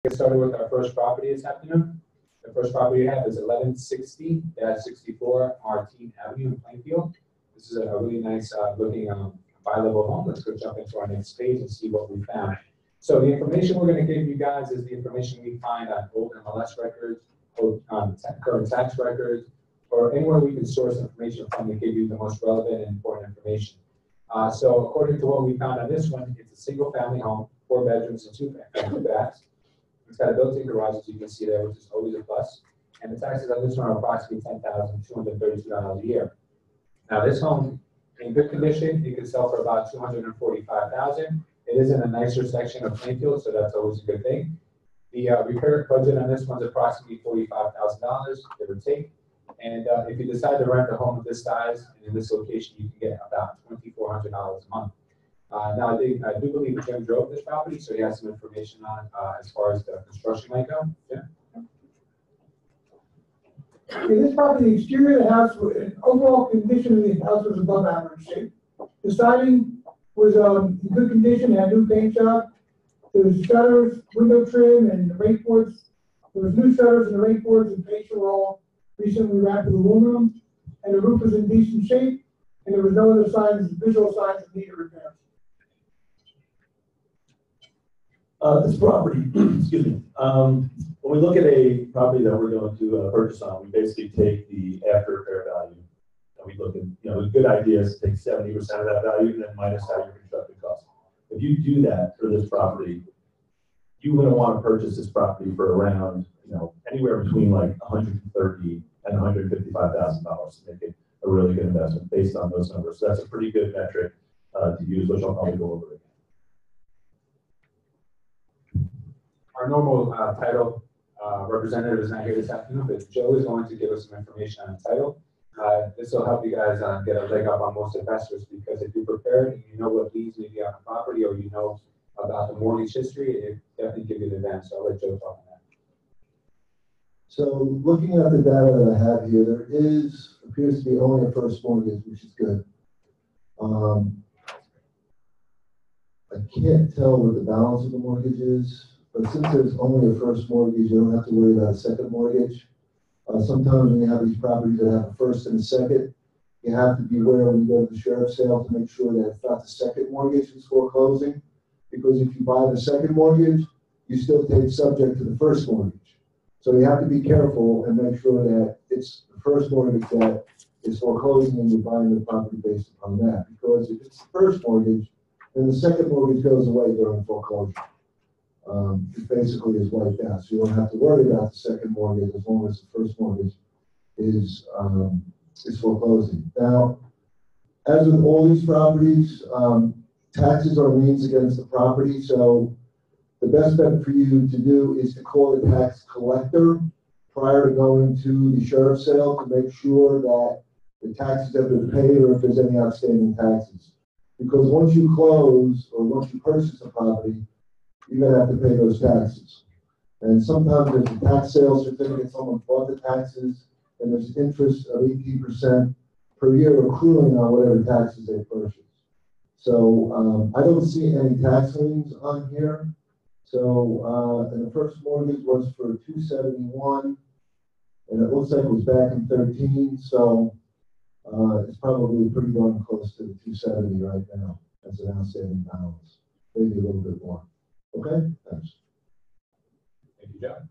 Get started with our first property this afternoon. The first property we have is 1160-64 Martine Avenue in Plainfield. This is a really nice looking bi-level home. Let's go jump into our next page and see what we found. So the information we're going to give you guys is the information we find on old MLS records, current tax records, or anywhere we can source information from to give you the most relevant and important information. So according to what we found on this one, it's a single family home, 4 bedrooms and 2 baths. It's got a built-in garage, as you can see there, which is always a plus. And the taxes on this one are approximately $10,232 a year. Now this home, in good condition, it could sell for about $245,000. It is in a nicer section of Plainfield, so that's always a good thing. The repair budget on this one's approximately $45,000, give or take. And if you decide to rent a home of this size and in this location, you can get about $2,400 a month. Now, I do believe Jim drove this property, so he has some information on as far as the construction might go. Yeah. In this property, the exterior of the house, overall condition of the house was above average shape. The siding was in good condition, had new paint job. There was shutters, window trim, and the rake boards. There was new shutters and the rake boards and paints were all recently wrapped with aluminum. And the roof was in decent shape, and there was no other signs, visual signs of needed repair. This property, excuse me, when we look at a property that we're going to purchase on, we basically take the after repair value, and we look at, with good ideas, take 70% of that value and then minus out your construction cost. If you do that for this property, you're going to want to purchase this property for around, anywhere between like $130,000 and $155,000 to make it a really good investment based on those numbers. So that's a pretty good metric to use, which I'll probably go over again. Our normal title representative is not here this afternoon, but Joe is going to give us some information on the title. This will help you guys get a leg up on most investors, because if you're prepared and you know what liens may be on the property, or you know about the mortgage history, it definitely gives you the advantage. So I'll let Joe talk on that. So looking at the data that I have here, there appears to be only a first mortgage, which is good. I can't tell what the balance of the mortgage is. But since there's only a first mortgage, you don't have to worry about a second mortgage. Sometimes when you have these properties that have a first and a second, you have to be aware when you go to the sheriff's sale to make sure that it's not the second mortgage that's foreclosing. Because if you buy the second mortgage, you still take subject to the first mortgage. So you have to be careful and make sure that it's the first mortgage that is foreclosing and you're buying the property based upon that. Because if it's the first mortgage, then the second mortgage goes away during foreclosure. It basically is wiped out. So you don't have to worry about the second mortgage as long as the first mortgage is foreclosing. Now, as with all these properties, taxes are liens against the property. So the best bet for you to do is to call the tax collector prior to going to the sheriff's sale to make sure that the taxes have been paid or if there's any outstanding taxes. Because once you close or once you purchase the property, you're going to have to pay those taxes. And sometimes there's a tax sale certificate, someone bought the taxes, and there's interest of 18% per year accruing on whatever taxes they purchased. So I don't see any tax liens on here. So and the first mortgage was for $271, and it looks like it was back in 13. So it's probably pretty darn close to the 270 right now. That's an outstanding balance, maybe a little bit more. Okay, thanks. Thank you, John.